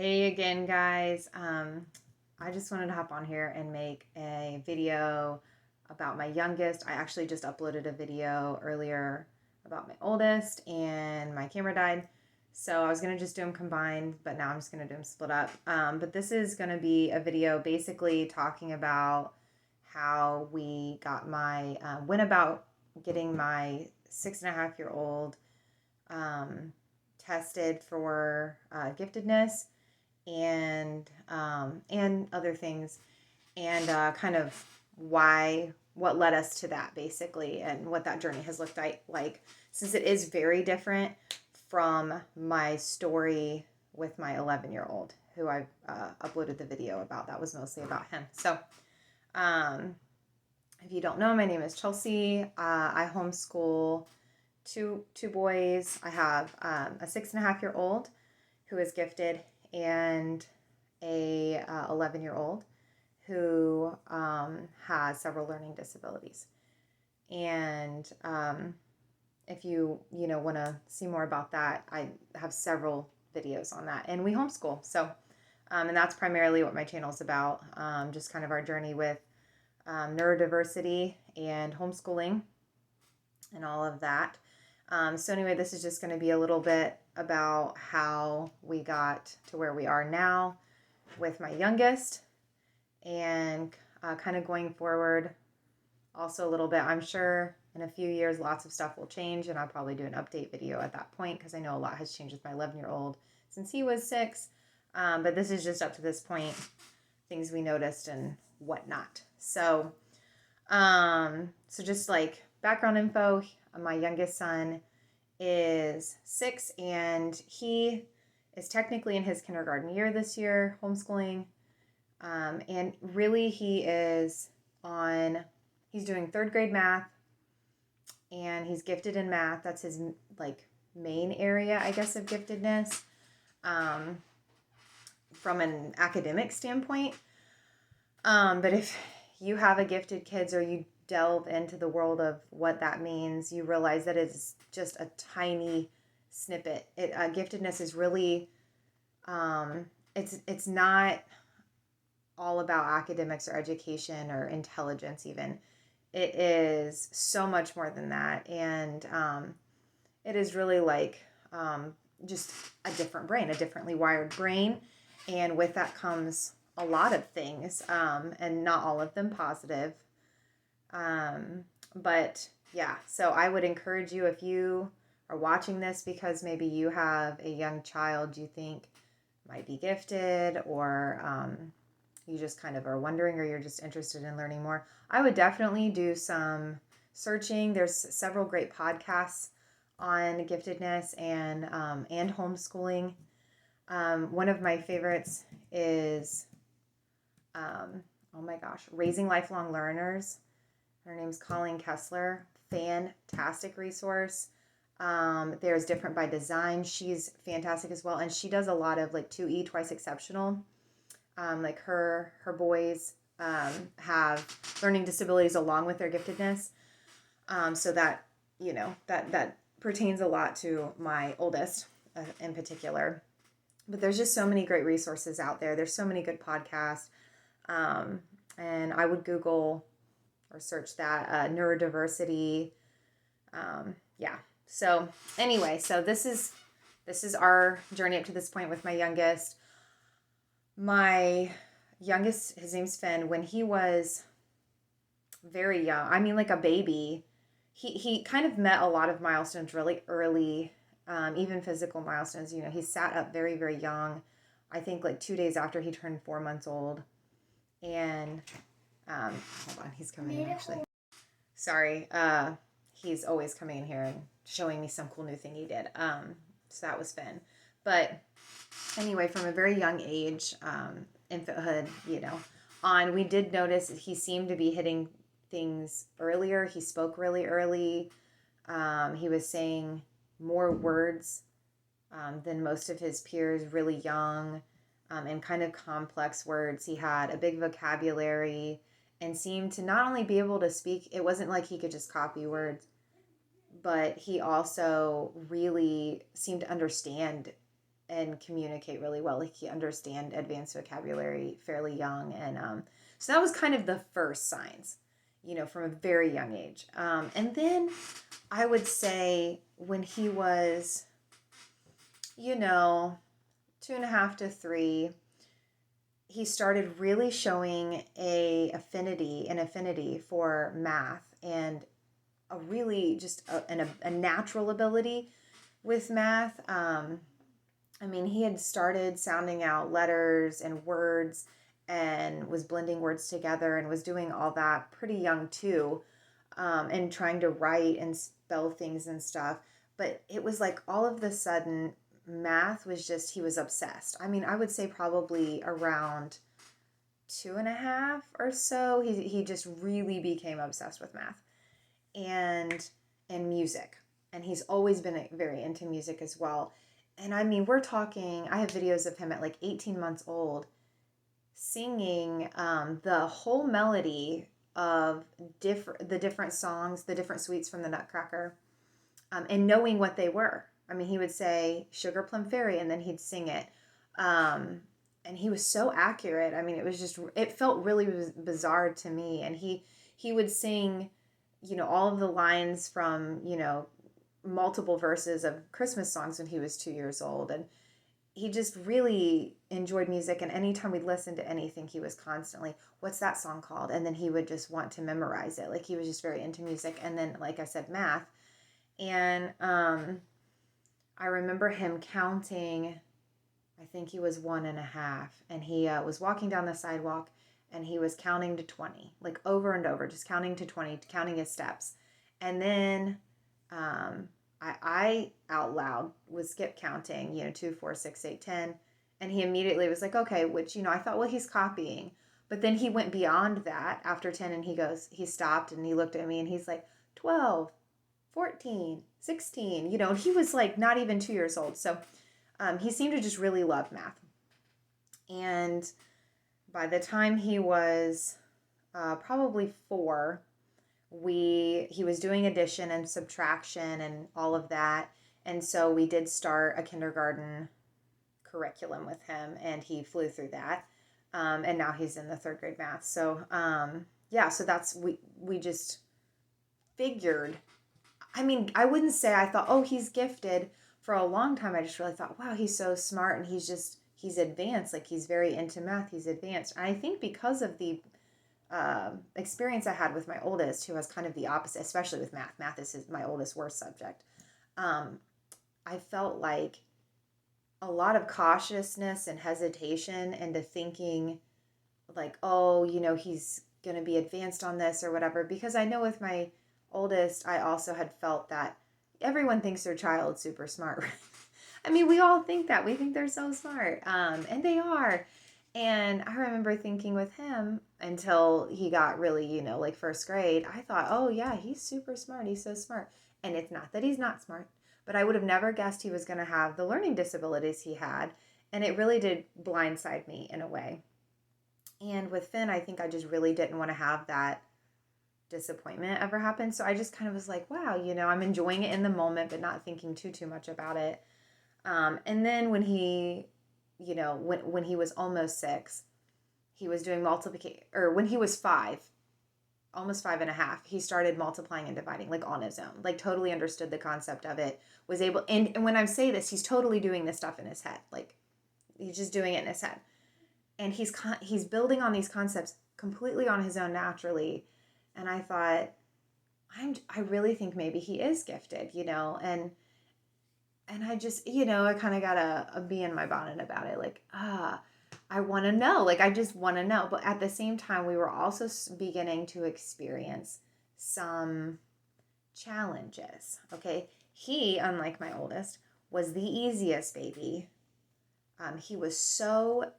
Hey again, guys. I just wanted to hop on here and make a video about my youngest. I actually just uploaded a video earlier about my oldest, and my camera died. So I was going to just do them combined, but now I'm just going to do them split up. But this is going to be a video basically talking about how we got went about getting my 6.5-year-old tested for giftedness and other things, and kind of what led us to that basically, and what that journey has looked like, since it is very different from my story with my 11-year-old who I uploaded the video about. That was mostly about him. So if you don't know, my name is Chelsea. I homeschool two boys. I have a 6.5-year-old who is gifted, and a 11-year-old who has several learning disabilities. And if you want to see more about that, I have several videos on that. And we homeschool. So and that's primarily what my channel is about, just kind of our journey with neurodiversity and homeschooling and all of that. So anyway, this is just going to be a little bit about how we got to where we are now with my youngest, and kind of going forward also a little bit. I'm sure in a few years lots of stuff will change, and I'll probably do an update video at that point, because I know a lot has changed with my 11-year-old since he was 6. But this is just up to this point, things we noticed and whatnot. So just like background info, my youngest son is 6, and he is technically in his kindergarten year this year, homeschooling. And really he's doing 3rd grade math, and he's gifted in math. That's his main area, I guess, of giftedness, from an academic standpoint. But if you have a gifted kids, or you delve into the world of what that means, you realize that it's just a tiny snippet. Giftedness is really, it's not all about academics or education or intelligence even. It is so much more than that. And it is really just a different brain, a differently wired brain. And with that comes a lot of things, and not all of them positive. But yeah, so I would encourage you, if you are watching this because maybe you have a young child you think might be gifted, or you just kind of are wondering, or you're just interested in learning more, I would definitely do some searching. There's several great podcasts on giftedness and homeschooling. One of my favorites is, oh my gosh, Raising Lifelong Learners. Her name's Colleen Kessler. Fantastic resource. There's Different by Design. She's fantastic as well. And she does a lot of 2E, Twice Exceptional. Her boys have learning disabilities along with their giftedness. So that, that pertains a lot to my oldest in particular. But there's just so many great resources out there. There's so many good podcasts. And I would Google or search that, neurodiversity. Yeah. So anyway, so this is our journey up to this point with my youngest. My youngest, his name's Finn. When he was very young, I mean, like a baby, he kind of met a lot of milestones really early, even physical milestones. He sat up very, very young. I think 2 days after he turned 4 months old. And hold on, he's coming in actually. Sorry, he's always coming in here and showing me some cool new thing he did. So that was Finn. But anyway, from a very young age, infanthood, on, we did notice that he seemed to be hitting things earlier. He spoke really early. He was saying more words than most of his peers, really young, and kind of complex words. He had a big vocabulary and seemed to not only be able to speak, it wasn't like he could just copy words, but he also really seemed to understand and communicate really well. Like he understand advanced vocabulary fairly young. And so that was kind of the first signs, from a very young age. And then I would say when he was, 2.5 to 3, he started really showing an affinity for math, and a really just a natural ability with math. He had started sounding out letters and words and was blending words together and was doing all that pretty young too, and trying to write and spell things and stuff. But it was like all of a sudden, math was just, he was obsessed. I would say probably around 2.5 or so, he just really became obsessed with math and music. And he's always been very into music as well. And we're talking, I have videos of him at like 18 months old singing the whole melody of the different songs, the different sweets from the Nutcracker, and knowing what they were. He would say Sugar Plum Fairy, and then he'd sing it. And he was so accurate. It was just, it felt really bizarre to me. And he would sing, all of the lines from, multiple verses of Christmas songs when he was 2 years old. And he just really enjoyed music. And anytime we'd listen to anything, he was constantly, what's that song called? And then he would just want to memorize it. Like he was just very into music. And then, like I said, math. And I remember him counting, I think he was 1.5. And he was walking down the sidewalk and he was counting to 20, like over and over, just counting to 20, counting his steps. And then I out loud was skip counting, 2, 4, 6, 8, 10. And he immediately was like, okay, which, I thought, well, he's copying. But then he went beyond that after 10 and he stopped and he looked at me and he's like, 12, 14, 16, and he was like not even 2 years old. So he seemed to just really love math. And by the time he was probably 4, he was doing addition and subtraction and all of that. And so we did start a kindergarten curriculum with him, and he flew through that. And now he's in the 3rd grade math. So so that's, we just figured, I wouldn't say I thought, oh, he's gifted. For a long time, I just really thought, wow, he's so smart, and he's advanced. Like, he's very into math. He's advanced. And I think because of the experience I had with my oldest, who has kind of the opposite, especially with math. Math is my oldest worst subject. I felt like a lot of cautiousness and hesitation into thinking like, oh, he's going to be advanced on this or whatever. Because I know with my oldest, I also had felt that everyone thinks their child's super smart, right? We all think that. We think they're so smart. And they are. And I remember thinking with him until he got really, like 1st grade, I thought, oh yeah, he's super smart. He's so smart. And it's not that he's not smart, but I would have never guessed he was going to have the learning disabilities he had. And it really did blindside me in a way. And with Finn, I think I just really didn't want to have that disappointment ever happen. So I just kind of was like, wow, I'm enjoying it in the moment, but not thinking too much about it. And then when he, when he was almost 6, he was doing multiplication, or when he was 5, almost 5.5, he started multiplying and dividing like on his own, like totally understood the concept of it, was able, and when I say this, he's totally doing this stuff in his head. Like he's just doing it in his head. And he's building on these concepts completely on his own naturally. And I thought, I really think maybe he is gifted, and I just, I kind of got a bee in my bonnet about it. Like, I want to know, like, I just want to know. But at the same time, we were also beginning to experience some challenges. Okay. He, unlike my oldest, was the easiest baby. He was so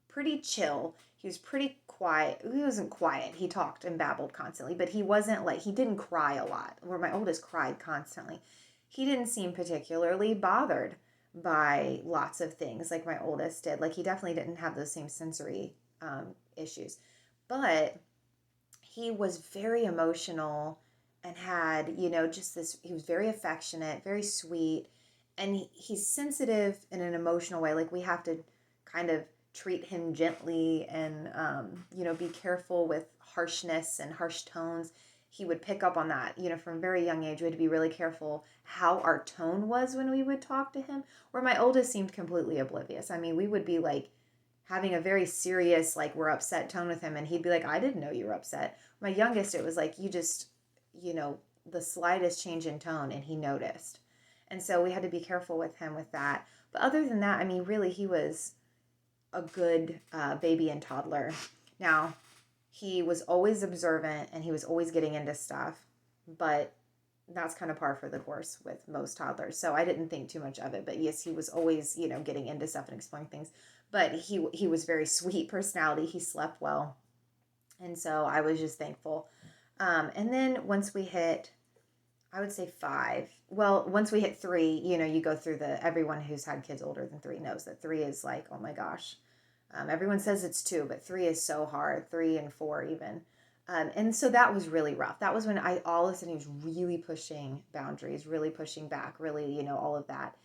pretty chill. He was pretty quiet. He wasn't quiet. He talked and babbled constantly, but he wasn't like, he didn't cry a lot, where my oldest cried constantly. He didn't seem particularly bothered by lots of things like my oldest did. Like he definitely didn't have those same sensory issues, but he was very emotional and had, just this, he was very affectionate, very sweet. and he's sensitive in an emotional way. Like we have to kind of treat him gently and, be careful with harshness and harsh tones. He would pick up on that, from a very young age. We had to be really careful how our tone was when we would talk to him. Where my oldest seemed completely oblivious. I mean, we would be like having a very serious, like we're upset tone with him, and he'd be like, I didn't know you were upset. My youngest, it was like you just, the slightest change in tone, and he noticed. And so we had to be careful with him with that. But other than that, I mean, really, he was a good baby and toddler. Now, he was always observant and he was always getting into stuff, but that's kind of par for the course with most toddlers. So I didn't think too much of it. But yes, he was always, getting into stuff and exploring things. But he was very sweet personality. He slept well. And so I was just thankful. And then once we hit, I would say 5. Well, once we hit 3, you go through everyone who's had kids older than 3 knows that 3 is like, oh my gosh. Everyone says it's 2, but 3 is so hard, 3 and 4 even. And so that was really rough. That was when all of a sudden he was really pushing boundaries, really pushing back, really, all of that.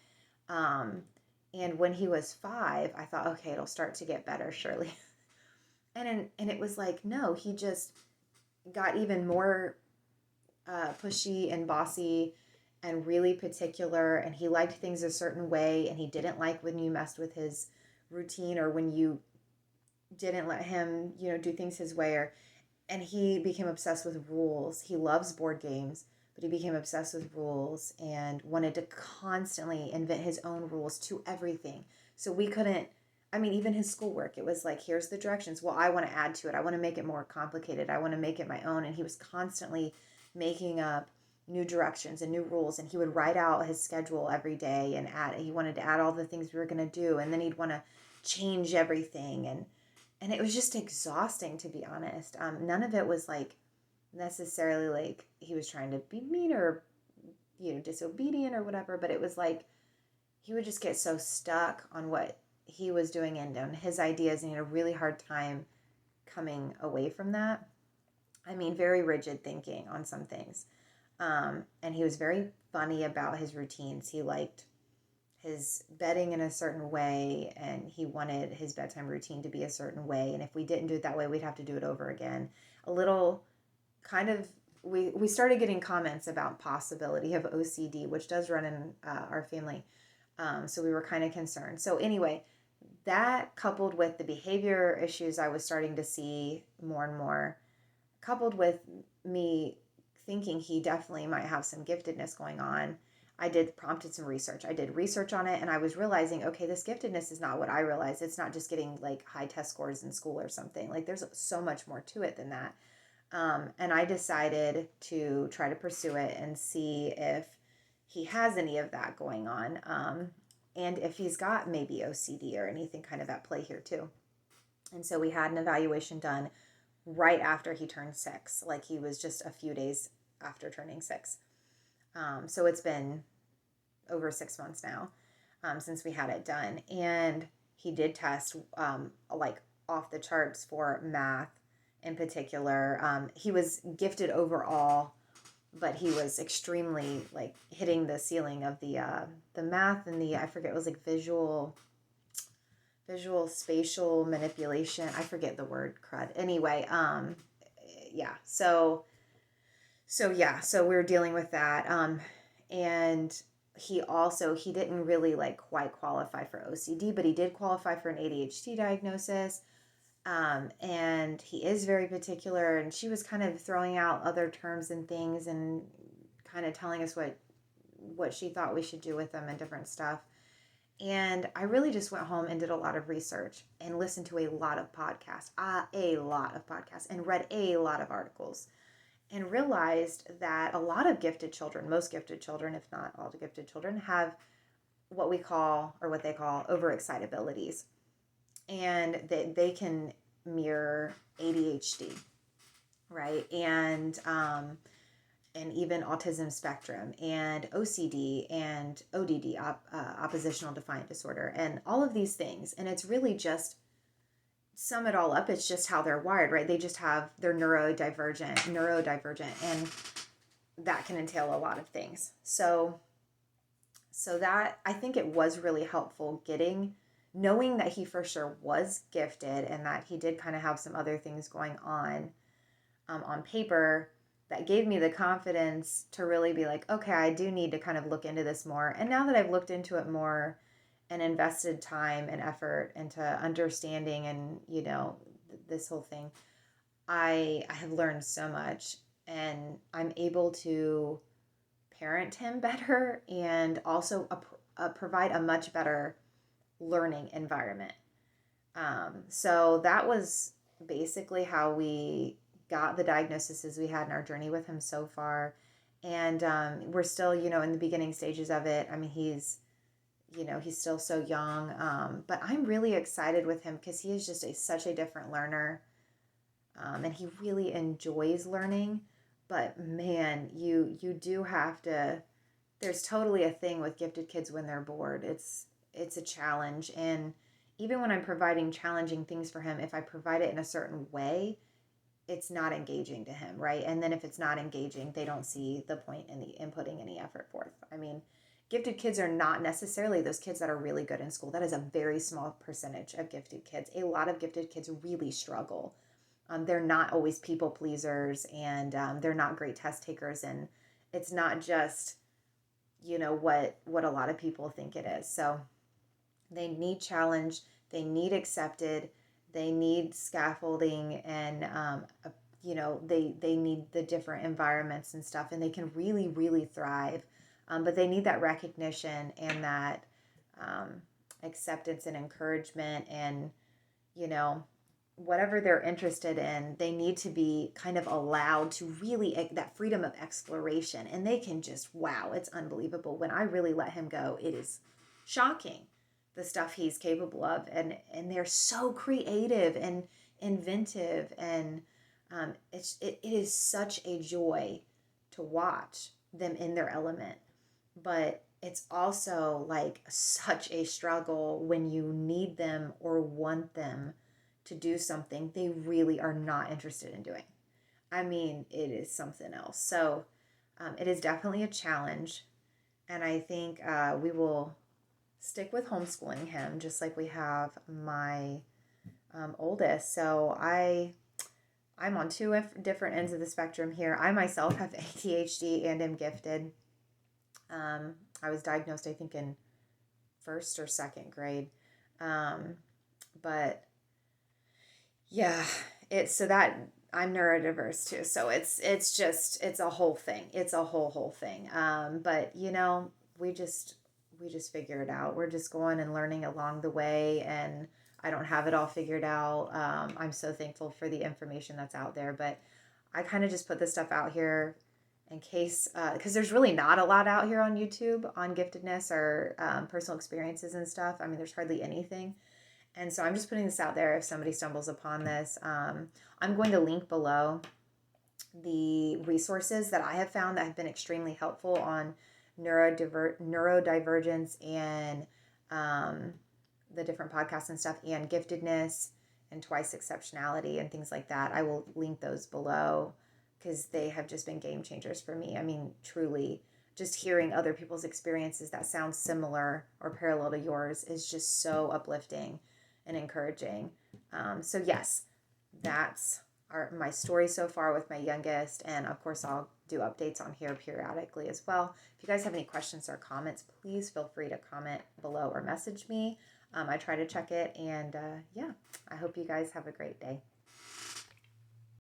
And when he was 5, I thought, okay, it'll start to get better, surely. And it was like, no, he just got even more pushy and bossy and really particular, and he liked things a certain way, and he didn't like when you messed with his routine or when you didn't let him, do things his way. And he became obsessed with rules. He loves board games, but he became obsessed with rules and wanted to constantly invent his own rules to everything. So we couldn't, even his schoolwork, it was like, here's the directions. Well, I want to add to it. I want to make it more complicated. I want to make it my own. And he was constantly making up new directions and new rules, and he would write out his schedule every day and he wanted to add all the things we were going to do, and then he'd want to change everything, and it was just exhausting, to be honest. None of it was like necessarily like he was trying to be mean or disobedient or whatever, but it was like he would just get so stuck on what he was doing and on his ideas, and he had a really hard time coming away from that. Very rigid thinking on some things. And he was very funny about his routines. He liked his bedding in a certain way, and he wanted his bedtime routine to be a certain way. And if we didn't do it that way, we'd have to do it over again. A little kind of, we started getting comments about possibility of OCD, which does run in our family. So we were kind of concerned. So anyway, that coupled with the behavior issues I was starting to see more and more, coupled with me thinking he definitely might have some giftedness going on, I prompted some research. I did research on it, and I was realizing, okay, this giftedness is not what I realized. It's not just getting like high test scores in school or something. Like there's so much more to it than that. And I decided to try to pursue it and see if he has any of that going on. And if he's got maybe OCD or anything kind of at play here too. And so we had an evaluation done right after he turned 6. Like he was just a few days after turning 6. So it's been over 6 months now since we had it done. And he did test like off the charts for math in particular. He was gifted overall, but he was extremely like hitting the ceiling of the math and I forget, it was like visual spatial manipulation. I forget the word, crud. Anyway, yeah. So we were dealing with that. And he didn't really like quite qualify for OCD, but he did qualify for an ADHD diagnosis. And he is very particular, and she was kind of throwing out other terms and things and kind of telling us what she thought we should do with them and different stuff. And I really just went home and did a lot of research and listened to a lot of podcasts, and read a lot of articles, and realized that a lot of gifted children, most gifted children, if not all gifted children, have what they call overexcitabilities. And they can mirror ADHD, right? And even autism spectrum and OCD and ODD, oppositional defiant disorder, and all of these things. And it's really just, sum it all up, it's just how they're wired, right? They're neurodivergent, and that can entail a lot of things. So So that, I think it was really helpful knowing that he for sure was gifted and that he did kind of have some other things going on paper, that gave me the confidence to really be like, okay, I do need to kind of look into this more. And now that I've looked into it more and invested time and effort into understanding and, this whole thing, I have learned so much, and I'm able to parent him better and also provide a much better learning environment. So that was basically how we got the diagnoses we had in our journey with him so far. And we're still, in the beginning stages of it. I mean, he's still so young. But I'm really excited with him because he is just such a different learner. And he really enjoys learning. But man, you do have to, there's totally a thing with gifted kids when they're bored. It's a challenge. And even when I'm providing challenging things for him, if I provide it in a certain way, it's not engaging to him, right? And then if it's not engaging, they don't see the point in putting any effort forth. I mean, gifted kids are not necessarily those kids that are really good in school. That is a very small percentage of gifted kids. A lot of gifted kids really struggle. They're not always people pleasers, and they're not great test takers. And it's not just, what a lot of people think it is. So they need challenge, they need accepted, they need scaffolding, and they need the different environments and stuff, and they can really, really thrive. But they need that recognition and that acceptance and encouragement, and whatever they're interested in, they need to be kind of allowed to really, that freedom of exploration. And they can just, wow, it's unbelievable. When I really let him go, it is shocking, the stuff he's capable of. And they're so creative and inventive. And it is such a joy to watch them in their element. But it's also like such a struggle when you need them or want them to do something they really are not interested in doing. I mean, it is something else. So it is definitely a challenge. And I think we will stick with homeschooling him just like we have my oldest. So I'm on two different ends of the spectrum here. I myself have ADHD and am gifted. I was diagnosed, I think, in first or second grade. But yeah, it's so that I'm neurodiverse too. So it's a whole thing. It's a whole thing. But we just figure it out. We're just going and learning along the way, and I don't have it all figured out. I'm so thankful for the information that's out there, but I kind of just put this stuff out here in case, because there's really not a lot out here on YouTube on giftedness or personal experiences and stuff. I mean, there's hardly anything. And so I'm just putting this out there if somebody stumbles upon this. I'm going to link below the resources that I have found that have been extremely helpful on neurodivergence and the different podcasts and stuff, and giftedness and twice exceptionality and things like that. I will link those below because they have just been game changers for me. I mean, truly, just hearing other people's experiences that sound similar or parallel to yours is just so uplifting and encouraging. So yes, that's my story so far with my youngest, and of course I'll do updates on here periodically as well. If you guys have any questions or comments, please feel free to comment below or message me. I try to check it, and yeah, I hope you guys have a great day.